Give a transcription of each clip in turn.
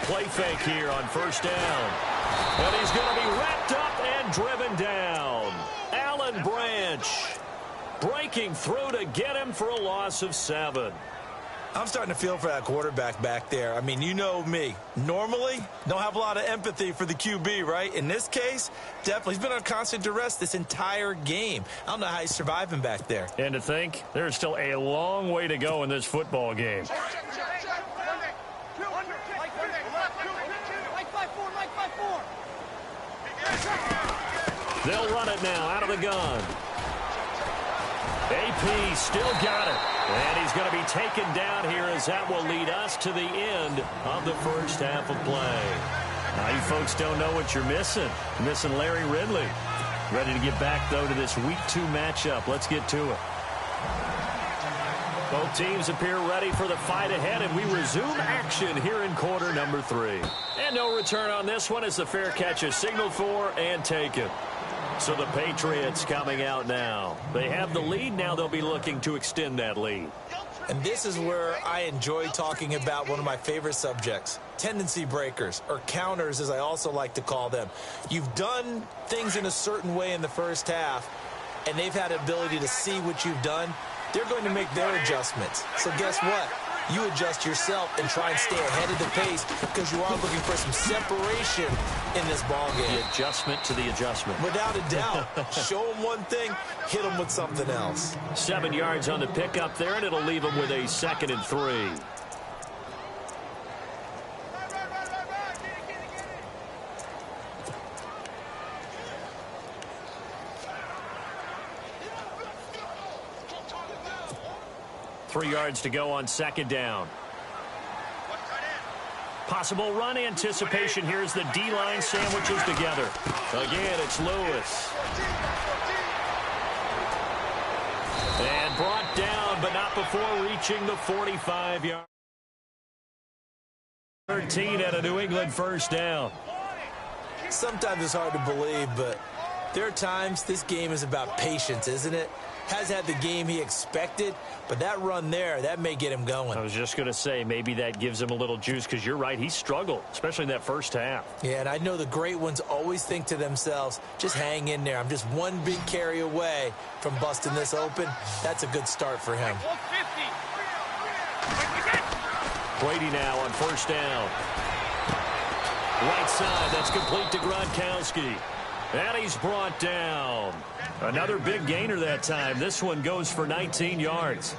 play fake here on first down. And he's going to be wrapped up and driven down. Alan Branch breaking through to get him for a loss of 7. I'm starting to feel for that quarterback back there. I mean, you know me. Normally, don't have a lot of empathy for the QB, right? In this case, definitely. He's been on constant duress this entire game. I don't know how he's surviving back there. And to think, there's still a long way to go in this football game. They'll run it now out of the gun. AP still got it. And he's going to be taken down here as that will lead us to the end of the first half of play. Now, you folks don't know what you're missing. You're missing Larry Ridley. Ready to get back, though, to this Week 2 matchup. Let's get to it. Both teams appear ready for the fight ahead, and we resume action here in quarter number 3. And no return on this one as the fair catch is signaled for and taken. So the Patriots coming out now. They have the lead. Now they'll be looking to extend that lead. And this is where I enjoy talking about one of my favorite subjects, tendency breakers, or counters as I also like to call them. You've done things in a certain way in the first half, and they've had the ability to see what you've done. They're going to make their adjustments. So guess what? You adjust yourself and try and stay ahead of the pace because you are looking for some separation in this ball game. The adjustment to the adjustment. Without a doubt. Show them one thing, hit them with something else. 7 yards on the pickup there, and it'll leave them with a 2nd and 3. Three yards to go on 2nd down. Possible run anticipation. Here's the D-line sandwiches together. Again, it's Lewis. And brought down, but not before reaching the 45-yard. 13 at a New England first down. Sometimes it's hard to believe, but there are times this game is about patience, isn't it? Has had the game he expected, but that run there, that may get him going. I was just going to say, maybe that gives him a little juice, because you're right, he struggled, especially in that first half. Yeah, and I know the great ones always think to themselves, just hang in there. I'm just one big carry away from busting this open. That's a good start for him. Brady now on first down. Right side, that's complete to Gronkowski. And he's brought down. Another big gainer that time. This one goes for 19 yards.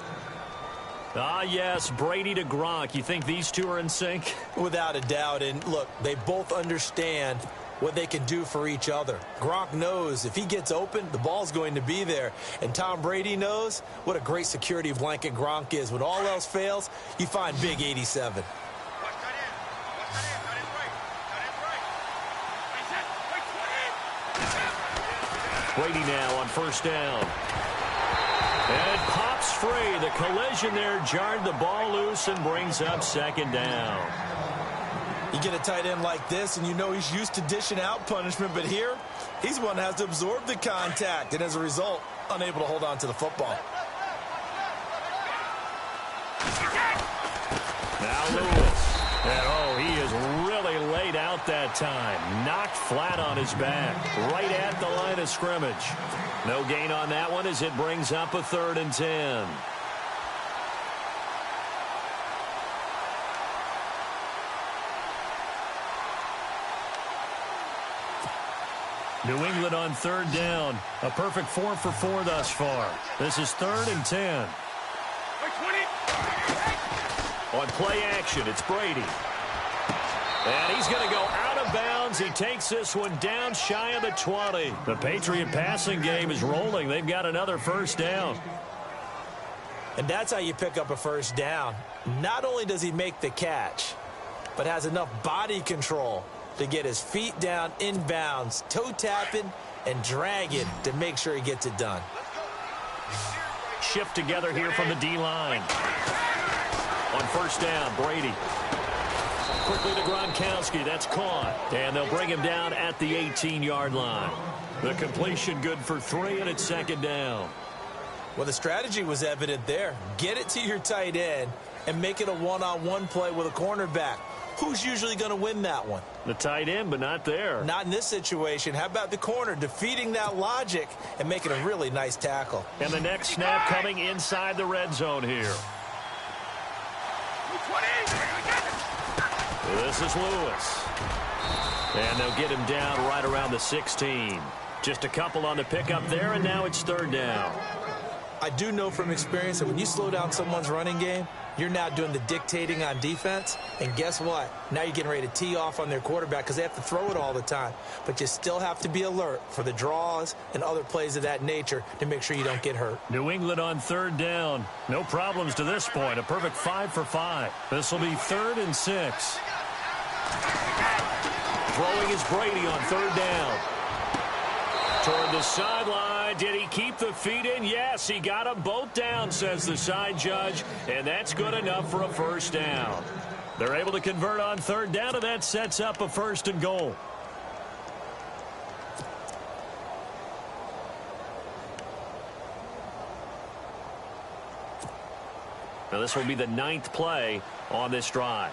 Ah, yes, Brady to Gronk. You think these two are in sync? Without a doubt. And look, they both understand what they can do for each other. Gronk knows if he gets open, the ball's going to be there. And Tom Brady knows what a great security blanket Gronk is. When all else fails, you find big 87. Brady now on first down. And it pops free. The collision there jarred the ball loose and brings up 2nd down. You get a tight end like this, and you know he's used to dishing out punishment, but here, he's one that has to absorb the contact, and as a result, unable to hold on to the football. Now Lewis. And oh, he is really laid out that time. Knocked flat on his back. Right at the line of scrimmage. No gain on that one as it brings up a 3rd and 10. New England on 3rd down. A perfect 4 for 4 thus far. This is 3rd and 10. On play action, it's Brady. And he's going to go out of bounds. He takes this one down shy of the 20. The Patriot passing game is rolling. They've got another first down. And that's how you pick up a first down. Not only does he make the catch, but has enough body control to get his feet down inbounds, toe tapping and dragging to make sure he gets it done. Shift together here from the D-line. On first down, Brady. Quickly to Gronkowski. That's caught. And they'll bring him down at the 18-yard line. The completion good for 3, and it's 2nd down. Well, the strategy was evident there. Get it to your tight end and make it a one-on-one play with a cornerback. who's usually going to win that one? The tight end, but not there. Not in this situation. How about the corner defeating that logic and making a really nice tackle? And the next snap coming inside the red zone here. This is Lewis. And they'll get him down right around the 16. Just a couple on the pickup there, and now it's third down. I do know from experience that when you slow down someone's running game, you're now doing the dictating on defense. And guess what? Now you're getting ready to tee off on their quarterback because they have to throw it all the time. But you still have to be alert for the draws and other plays of that nature to make sure you don't get hurt. New England on third down. No problems to this point. A perfect 5 for 5. This will be 3rd and 6. Throwing is Brady on third down. Toward the sideline. Did he keep the feet in? Yes, he got them both down, says the side judge, and that's good enough for a first down. They're able to convert on third down, and that sets up a 1st and goal. Now this will be the 9th play on this drive.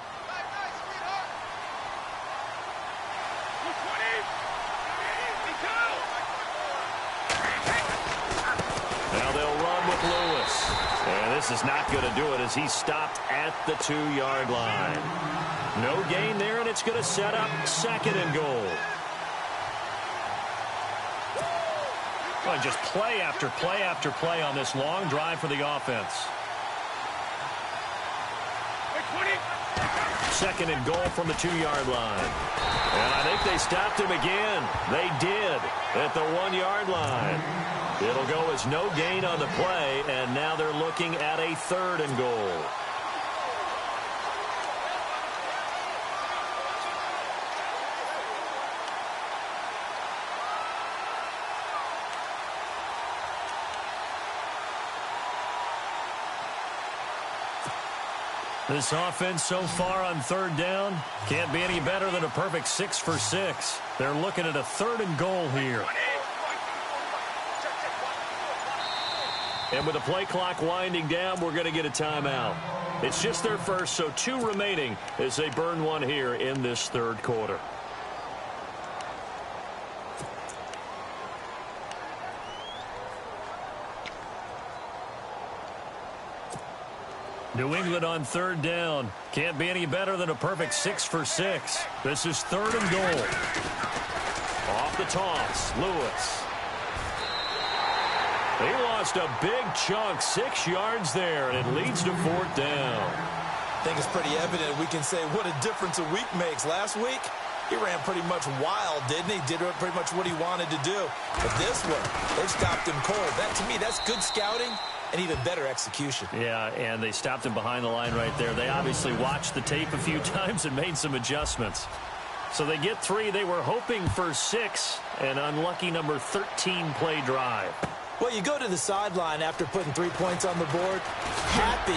Now they'll run with Lewis. And this is not going to do it as he's stopped at the 2-yard line. No gain there, and it's going to set up 2nd and goal. Well, just play after play after play on this long drive for the offense. 2nd and goal from the 2-yard line. And I think they stopped him again. They did at the 1-yard line. It'll go as no gain on the play, and now they're looking at a 3rd and goal. This offense so far on third down can't be any better than a perfect 6 for 6. They're looking at a 3rd and goal here. And with the play clock winding down, we're going to get a timeout. It's just their first, so 2 remaining as they burn one here in this 3rd quarter. New England on third down. Can't be any better than a perfect 6 for 6. This is 3rd and goal. Off the toss, Lewis. He lost a big chunk, 6 yards there, and it leads to 4th down. I think it's pretty evident we can say what a difference a week makes. Last week, he ran pretty much wild, didn't he? Did pretty much what he wanted to do. But this one, they stopped him cold. That, to me, that's good scouting and even better execution. Yeah, and they stopped him behind the line right there. They obviously watched the tape a few times and made some adjustments. So they get 3. They were hoping for 6, an unlucky number 13 play drive. Well, you go to the sideline after putting 3 points on the board, happy,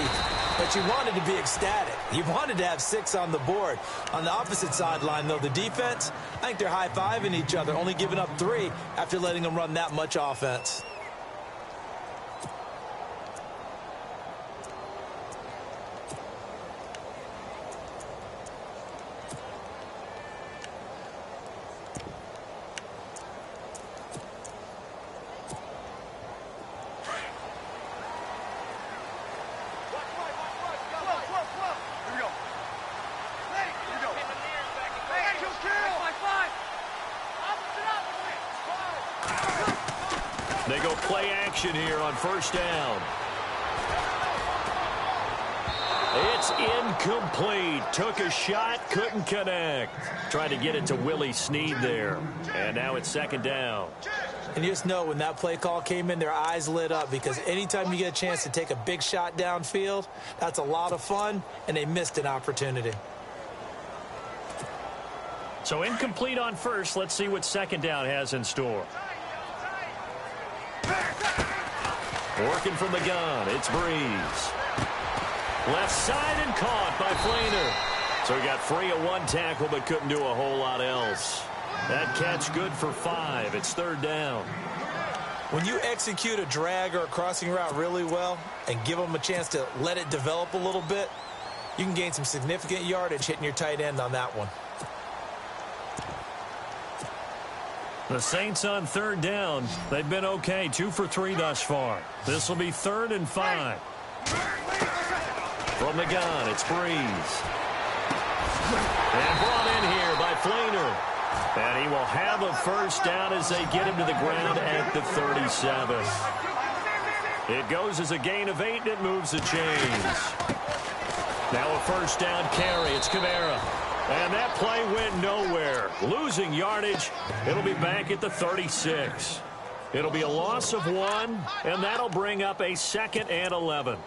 but you wanted to be ecstatic. You wanted to have 6 on the board. On the opposite sideline, though, the defense, I think they're high-fiving each other, only giving up 3 after letting them run that much offense. They go play action here on first down. It's incomplete. Took a shot, couldn't connect. Tried to get it to Willie Snead there. And now it's 2nd down. And you just know when that play call came in, their eyes lit up because anytime you get a chance to take a big shot downfield, that's a lot of fun, and they missed an opportunity. So incomplete on first. Let's see what 2nd down has in store. Working from the gun, it's Breeze. Left side and caught by Flainer. So he got free of 1 tackle but couldn't do a whole lot else. That catch good for 5. It's 3rd down. When you execute a drag or a crossing route really well and give them a chance to let it develop a little bit, You can gain some significant yardage hitting your tight end on that one. The Saints on third down. They've been okay, 2 for 3 thus far. This will be 3rd and 5. From the gun, it's Breeze. And brought in here by Fleener. And he will have a first down as they get him to the ground at the 37. It goes as a gain of 8, and it moves the chains. Now a first down carry. It's Kamara. And that play went nowhere. Losing yardage. It'll be back at the 36. It'll be a loss of 1, and that'll bring up a 2nd and 11.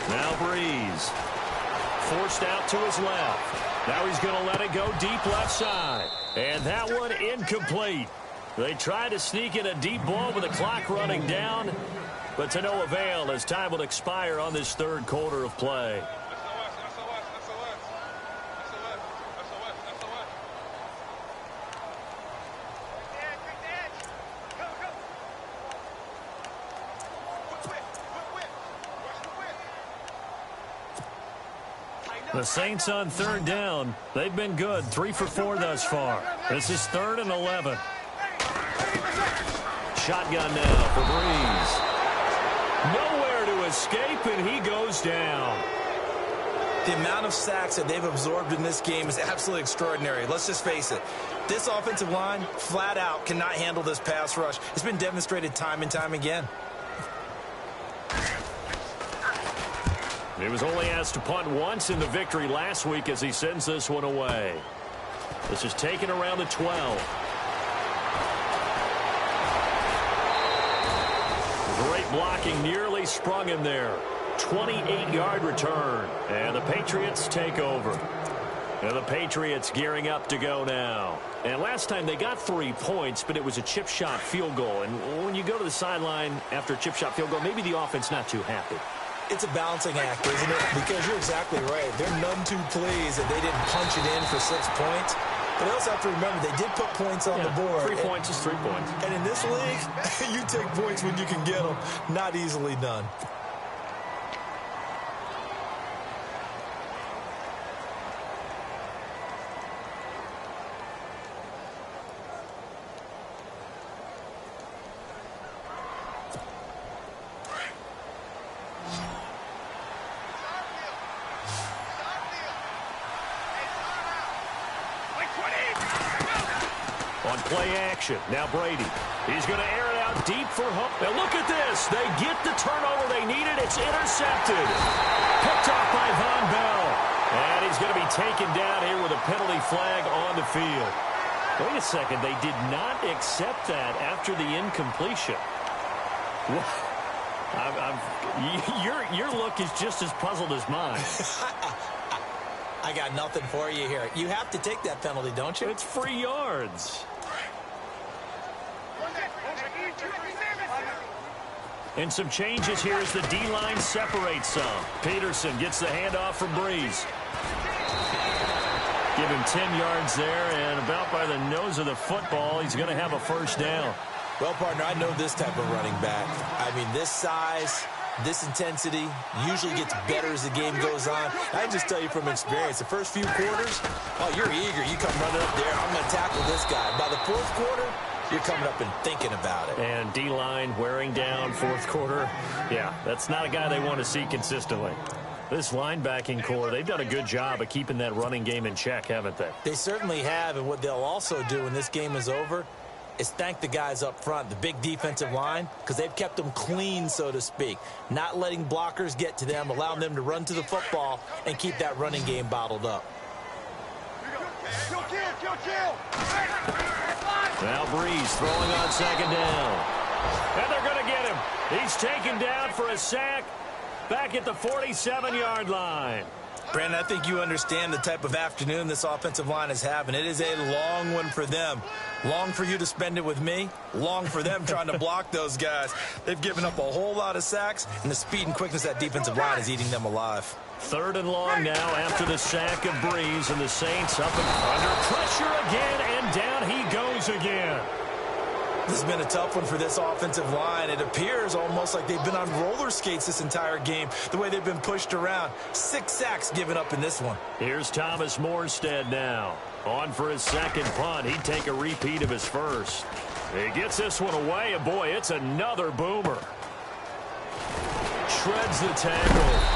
Now Breeze. Forced out to his left. Now he's going to let it go deep left side. And that one incomplete. They tried to sneak in a deep ball with the clock running down, but to no avail as time will expire on this 3rd quarter of play. The Saints on 3rd down. They've been good, 3 for 4 thus far. This is 3rd and 11. Shotgun now for Breeze. Nowhere to escape, and he goes down. The amount of sacks that they've absorbed in this game is absolutely extraordinary. Let's just face it. This offensive line, flat out, cannot handle this pass rush. It's been demonstrated time and time again. He was only asked to punt once in the victory last week as he sends this one away. This is taken around the 12. Great blocking, nearly sprung him there. 28-yard return, and the Patriots take over. And the Patriots gearing up to go now. And last time they got 3 points, but it was a chip shot field goal. And when you go to the sideline after a chip shot field goal, maybe the offense not too happy. It's a balancing act, isn't it? Because you're exactly right. They're none too pleased that they didn't punch it in for 6 points. But they also have to remember they did put points on the board. 3 points is 3 points. And in this league, you take points when you can get them. Not easily done. Play action. Now Brady. He's going to air it out deep for Hook. Now look at this. They get the turnover they needed. It's intercepted. Picked off by Von Bell. And he's going to be taken down here with a penalty flag on the field. Wait a second. They did not accept that after the incompletion. Your look is just as puzzled as mine. I got nothing for you here. You have to take that penalty, don't you? It's free yards. And some changes here as the D-line separates some. Peterson gets the handoff from Breeze. Give him 10 yards there, and about by the nose of the football, he's going to have a first down. Well, partner, I know this type of running back. I mean, this size, this intensity usually gets better as the game goes on. I just tell you from experience, the first few quarters, oh, you're eager. You come running up there, I'm going to tackle this guy. By the 4th quarter, you're coming up and thinking about it. And D-line wearing down 4th quarter. Yeah, that's not a guy they want to see consistently. This linebacking core, they've done a good job of keeping that running game in check, haven't they? They certainly have, and what they'll also do when this game is over is thank the guys up front, the big defensive line, because they've kept them clean, so to speak. Not letting blockers get to them, allowing them to run to the football and keep that running game bottled up. Now Breeze throwing on 2nd down. And they're going to get him. He's taken down for a sack back at the 47-yard line. Brandon, I think you understand the type of afternoon this offensive line is having. It is a long one for them. Long for you to spend it with me. Long for them trying to block those guys. They've given up a whole lot of sacks, and the speed and quickness of that defensive line is eating them alive. 3rd and long now after the sack of Breeze, and the Saints up and under pressure again, and down he goes again. This has been a tough one for this offensive line. It appears almost like they've been on roller skates this entire game, the way they've been pushed around. 6 sacks given up in this one. Here's Thomas Morstead now. On for his second punt. He'd take a repeat of his first. He gets this one away, and boy, it's another boomer. Shreds the tackle.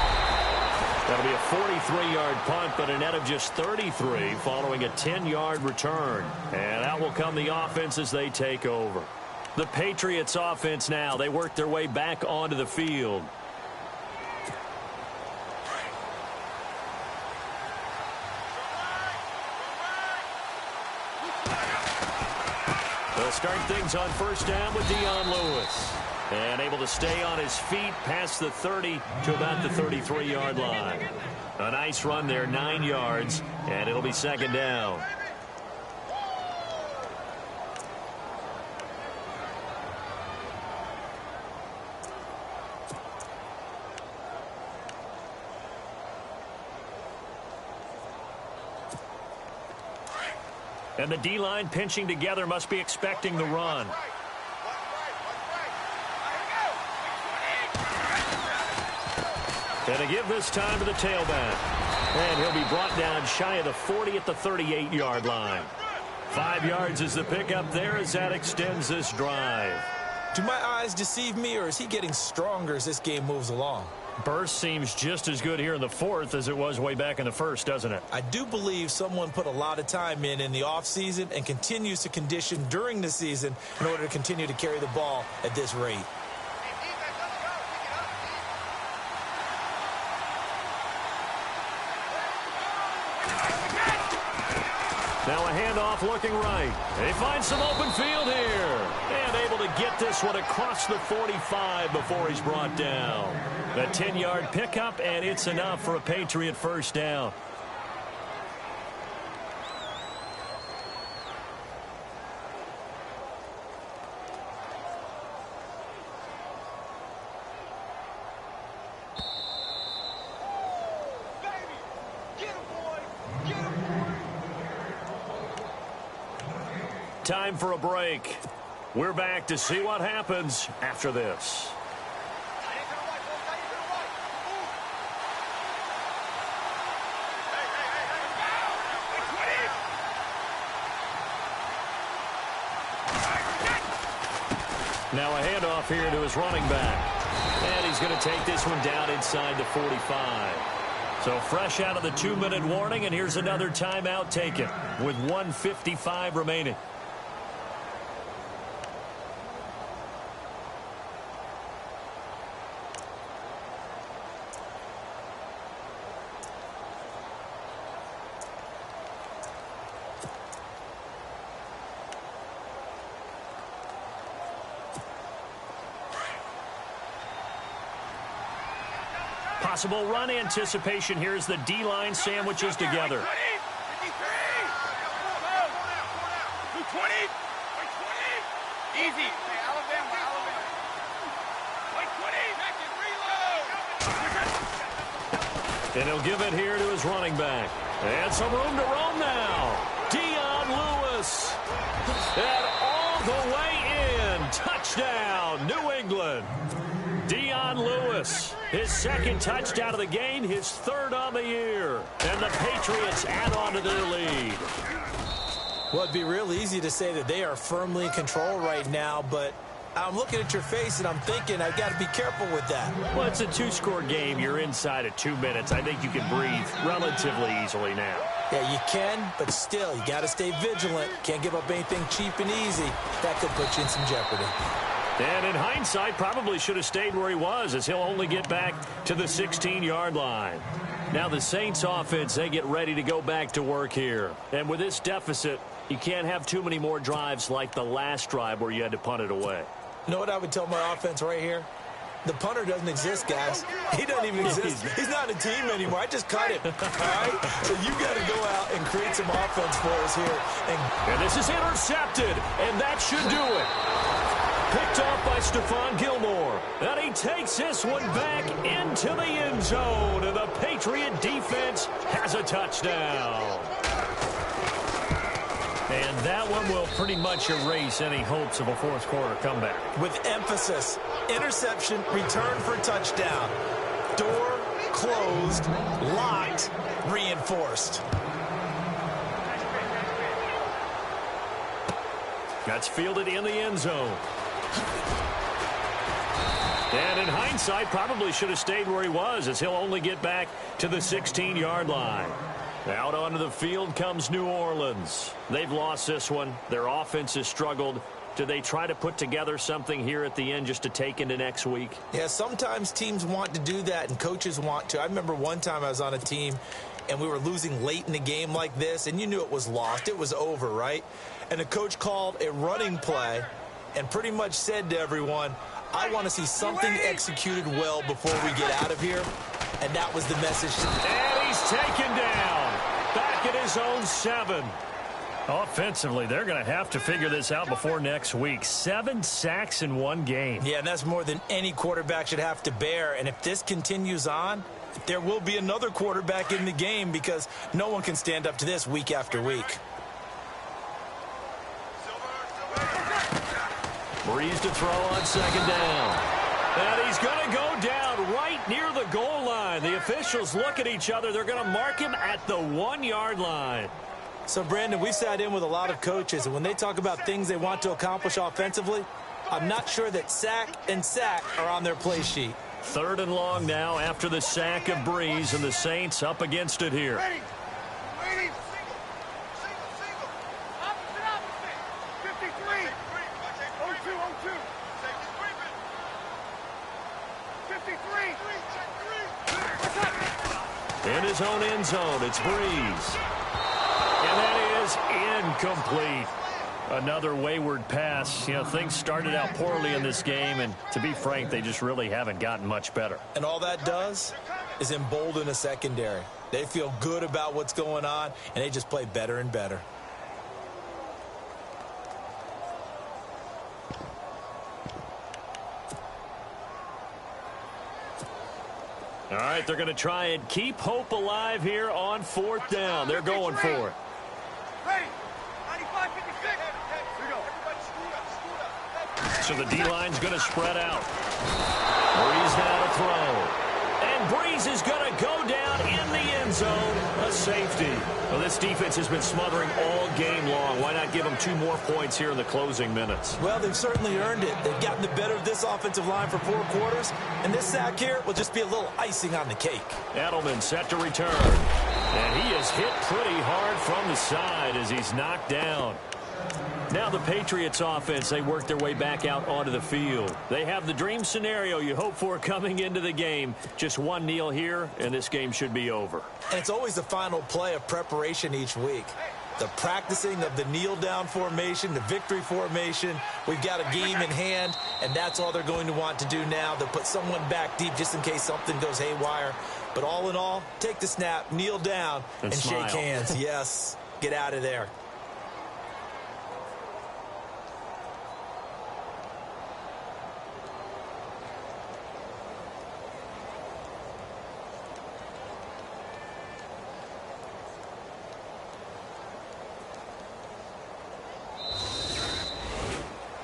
That'll be a 43-yard punt, but a net of just 33 following a 10-yard return. And out will come the offense as they take over. The Patriots offense now. They work their way back onto the field. They'll start things on first down with Dion Lewis. And able to stay on his feet past the 30 to about the 33-yard line. A nice run there, 9 yards, and it'll be second down. And the D-line pinching together, must be expecting the run. And a give this time to the tailback. And he'll be brought down shy of the 40 at the 38-yard line. 5 yards is the pickup there as that extends this drive. Do my eyes deceive me, or is he getting stronger as this game moves along? Burst seems just as good here in the 4th as it was way back in the 1st, doesn't it? I do believe someone put a lot of time in the offseason and continues to condition during the season in order to continue to carry the ball at this rate. Now a handoff looking right. They find some open field here. And able to get this one across the 45 before he's brought down. A 10-yard pickup, and it's enough for a Patriot first down. Time for a break. We're back to see what happens after this. Now a handoff here to his running back. And he's going to take this one down inside the 45. So fresh out of the 2-minute warning, and here's another timeout taken with 1:55 remaining. Possible run anticipation here as the D-line sandwiches together. Easy. And he'll give it here to his running back. And some room to roam now. Dion Lewis. And all the way in. Touchdown, New England. Dion Lewis, his second touchdown of the game, his 3rd on the year. And the Patriots add on to their lead. Well, it'd be real easy to say that they are firmly in control right now, but I'm looking at your face and I'm thinking I've got to be careful with that. Well, it's a 2-score game. You're inside of 2 minutes. I think you can breathe relatively easily now. Yeah, you can, but still, you got to stay vigilant. Can't give up anything cheap and easy. That could put you in some jeopardy. And in hindsight, probably should have stayed where he was, as he'll only get back to the 16-yard line. Now the Saints offense, they get ready to go back to work here. And with this deficit, you can't have too many more drives like the last drive where you had to punt it away. You know what I would tell my offense right here? The punter doesn't exist, guys. He doesn't even exist. He's not a team anymore. I just cut him. All right? So you got to go out and create some offense for us here. And this is intercepted, and that should do it. Picked off by Stephon Gilmore. And he takes this one back into the end zone. And the Patriot defense has a touchdown. And that one will pretty much erase any hopes of a fourth quarter comeback. With emphasis, interception, return for touchdown. Door closed, locked, reinforced. That's fielded in the end zone. And in hindsight, probably should have stayed where he was, as he'll only get back to the 16-yard line. Out onto the field comes New Orleans. They've lost this one. Their offense has struggled. Do they try to put together something here at the end just to take into next week? Yeah, sometimes teams want to do that and coaches want to. I remember one time I was on a team and we were losing late in the game like this, and you knew it was lost. It was over, right? And the coach called a running play and pretty much said to everyone, I want to see something executed well before we get out of here. And that was the message. And he's taken down. Back at his own 7. Offensively, they're going to have to figure this out before next week. 7 sacks in one game. Yeah, and that's more than any quarterback should have to bear. And if this continues on, there will be another quarterback in the game because no one can stand up to this week after week. Breeze to throw on second down. And he's going to go down right near the goal line. The officials look at each other. They're going to mark him at the 1-yard line. So, Brandon, we've sat in with a lot of coaches, and when they talk about things they want to accomplish offensively, I'm not sure that sack and sack are on their play sheet. 3rd and long now after the sack of Breeze, and the Saints up against it here. Ready. Single. Opposite. 53. 0-2. 53. In his own end zone, it's Breeze. And that is incomplete. Another wayward pass. You know, things started out poorly in this game, and to be frank, they just really haven't gotten much better. And all that does is embolden a secondary. They feel good about what's going on, and they just play better and better. All right, they're going to try and keep hope alive here on 4th down. They're going for it. Ready. 95, 56. So the D-line's going to spread out. Breeze now to throw. And Breeze is going to go down in the end zone. A safety. Well, this defense has been smothering all game long. Why not give them 2 more points here in the closing minutes? Well, they've certainly earned it. They've gotten the better of this offensive line for 4 quarters. And this sack here will just be a little icing on the cake. Edelman set to return. And he is hit pretty hard from the side as he's knocked down. Now the Patriots offense, they work their way back out onto the field. They have the dream scenario you hope for coming into the game. Just one kneel here, and this game should be over. And it's always the final play of preparation each week. The practicing of the kneel-down formation, the victory formation. We've got a game in hand, and that's all they're going to want to do now. They'll put someone back deep just in case something goes haywire. But all in all, take the snap, kneel down, and shake hands. Yes, get out of there.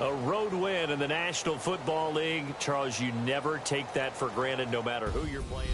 A road win in the National Football League. Charles, you never take that for granted no matter who you're playing.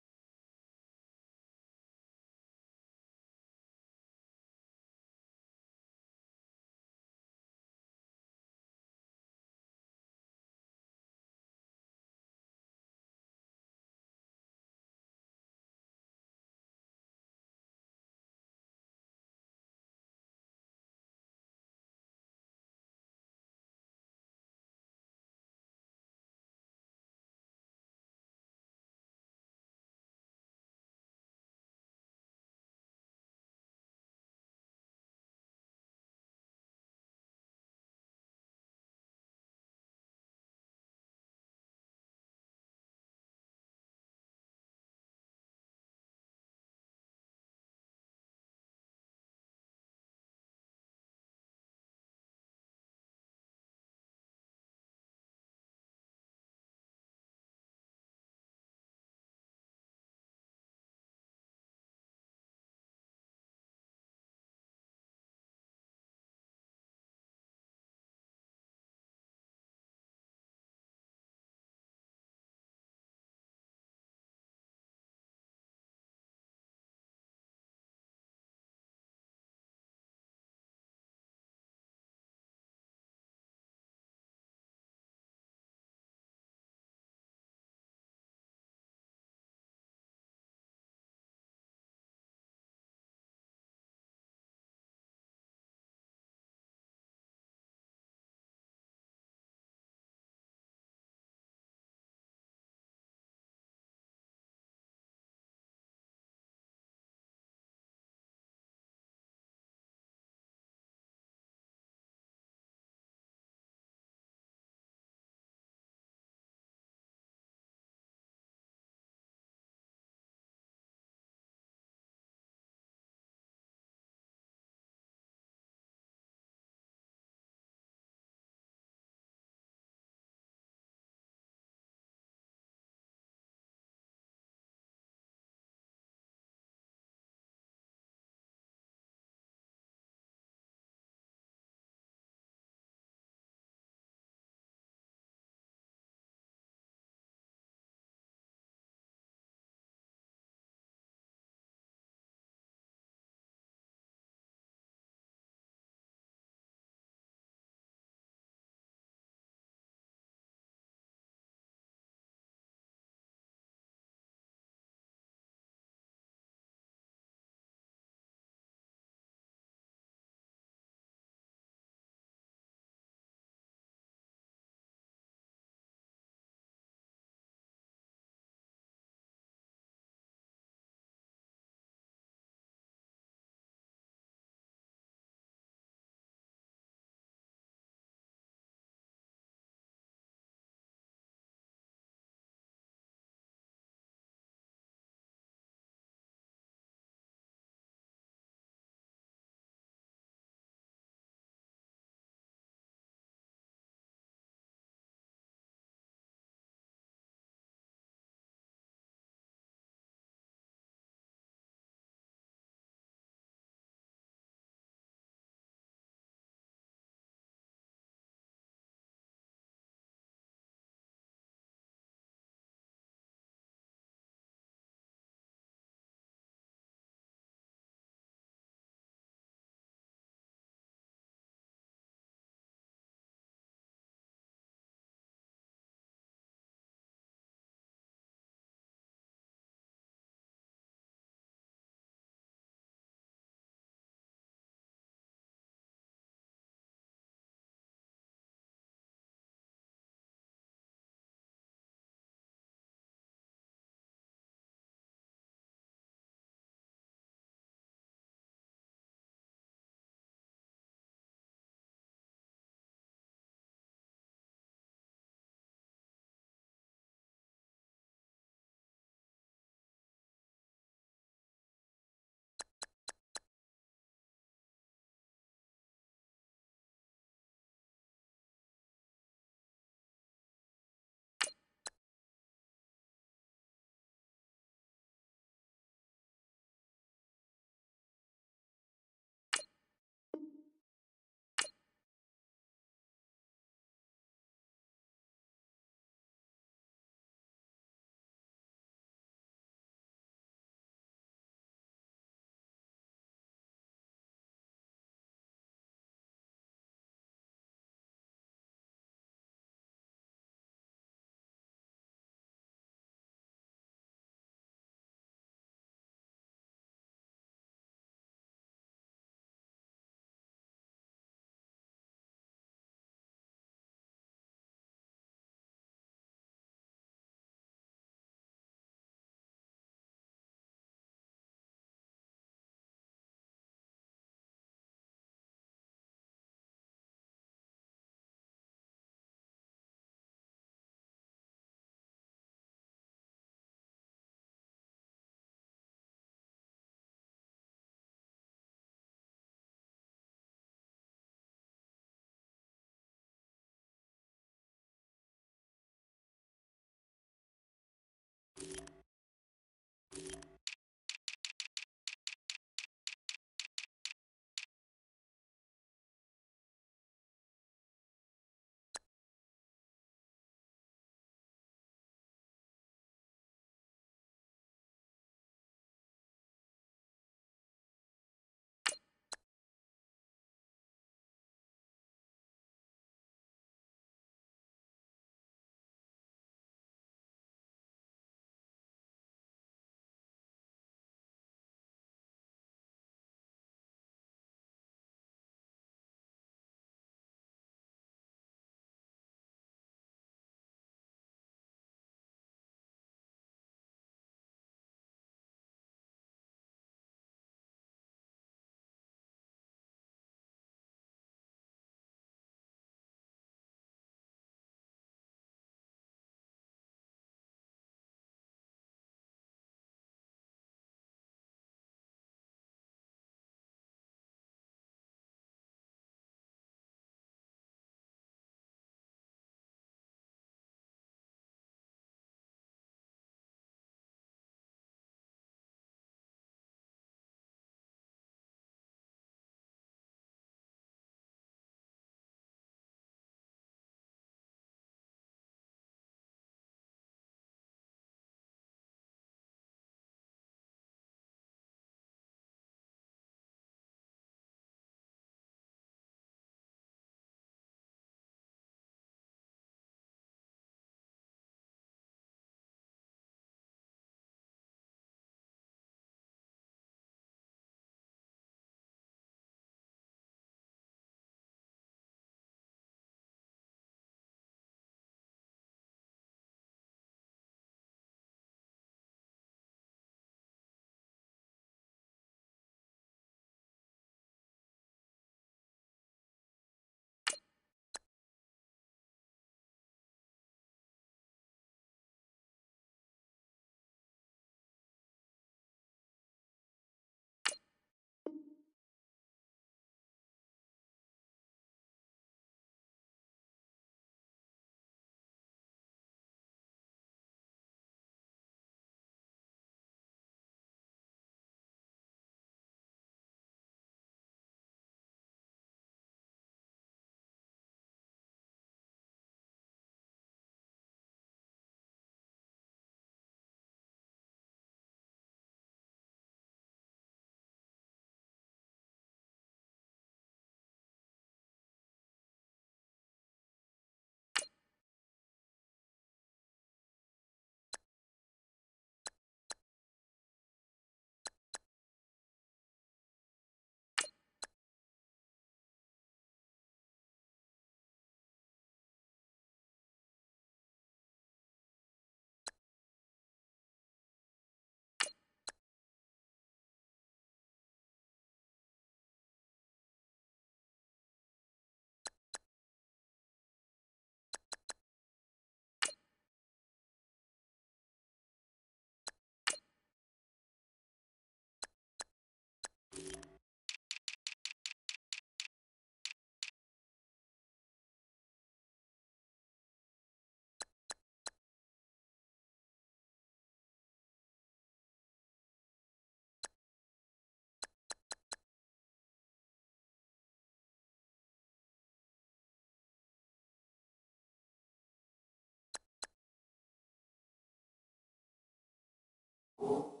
Go.